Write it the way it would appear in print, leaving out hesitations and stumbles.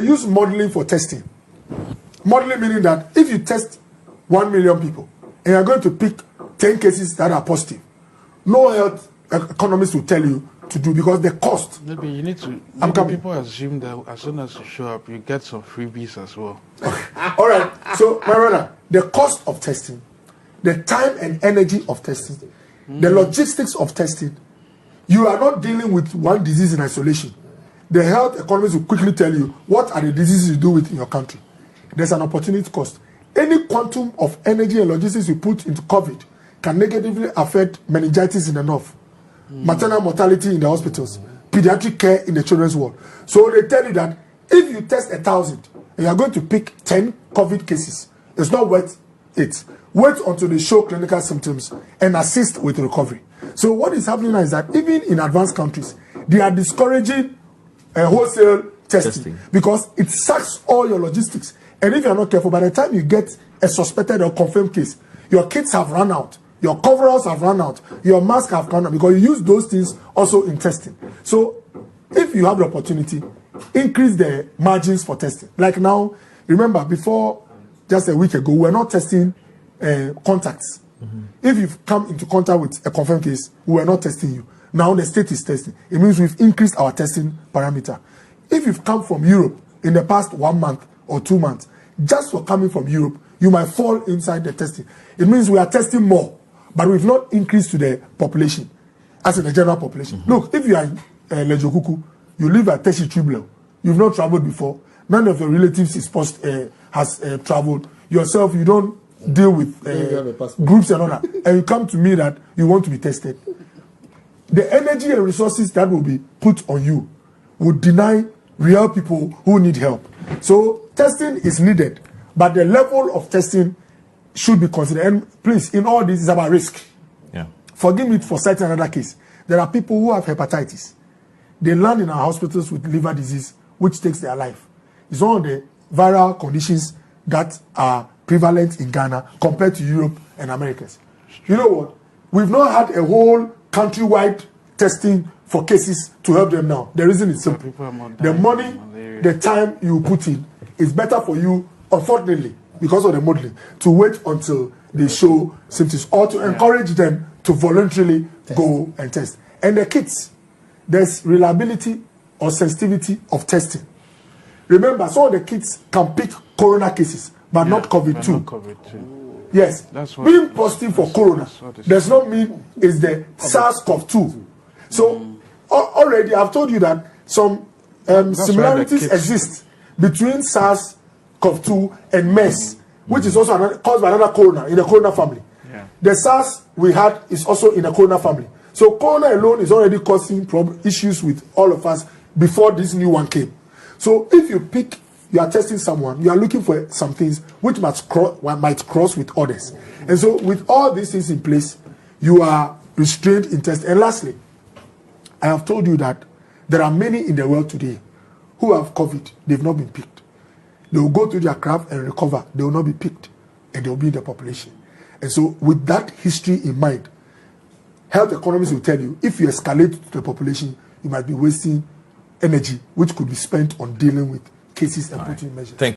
They use modeling for testing. Modeling meaning that if you test 1 million people and you're going to pick 10 cases that are positive, no health economist will tell you to do because the cost. Maybe you need to. People assume that as soon as you show up, you get some freebies as well. All right. So, my brother, the cost of testing, the time and energy of testing, the logistics of testing, you are not dealing with one disease in isolation. The health economists will quickly tell you what are the diseases you do with in your country. There's an opportunity cost. Any quantum of energy and logistics you put into COVID can negatively affect meningitis in the north, maternal mortality in the hospitals, pediatric care in the children's ward. So they tell you that if you test 1,000 and you are going to pick 10 COVID cases, it's not worth it. Wait until they show clinical symptoms and assist with recovery. So what is happening now is that even in advanced countries, they are discouraging wholesale testing because it sucks all your logistics. And if you are not careful, by the time you get a suspected or confirmed case, your kits have run out, your coveralls have run out, your mask have run out, because you use those things also in testing. So if you have the opportunity, increase the margins for testing. Like now, remember, before just a week ago, we were not testing contacts. If you've come into contact with a confirmed case, we were not testing you. Now the state is testing. It means we've increased our testing parameter. If you've come from Europe in the past 1 month or 2 months, just for coming from Europe, you might fall inside the testing. It means we are testing more, but we've not increased to the population, as in the general population. Look, if you are in Lejokuku, you live at Teshi Tribulel, you've not traveled before, none of your relatives has traveled, yourself, you don't deal with groups and all that, and you come to me that you want to be tested. The energy and resources that will be put on you would deny real people who need help. So testing is needed, but the level of testing should be considered. And please, in all this, is about risk. Yeah. Forgive me for citing another case. There are people who have hepatitis. They land in our hospitals with liver disease, which takes their life. It's one of the viral conditions that are prevalent in Ghana compared to Europe and Americas. You know what? We've not had a whole countrywide testing for cases to help them now. The reason is simple. The money, the time you put in is better for you, unfortunately, because of the modeling, to wait until they show symptoms or to encourage them to voluntarily go and test. And the kits, there's reliability or sensitivity of testing. Remember, some of the kits can pick corona cases, but not COVID-2. Yes, being positive for corona does not mean it's the SARS-CoV-2. So already I've told you that some similarities exist between SARS-CoV-2 and MERS, which is also caused by another corona in the corona family. The SARS we had is also in the corona family. So corona alone is already causing issues with all of us before this new one came. So if you are testing someone, you are looking for some things which might cross with others. And so with all these things in place, you are restrained in testing. And lastly, I have told you that there are many in the world today who have COVID. They've not been picked. They will go through their craft and recover. They will not be picked. And they will be in the population. And so with that history in mind, health economists will tell you, if you escalate to the population, you might be wasting energy, which could be spent on dealing with cases and putting measures.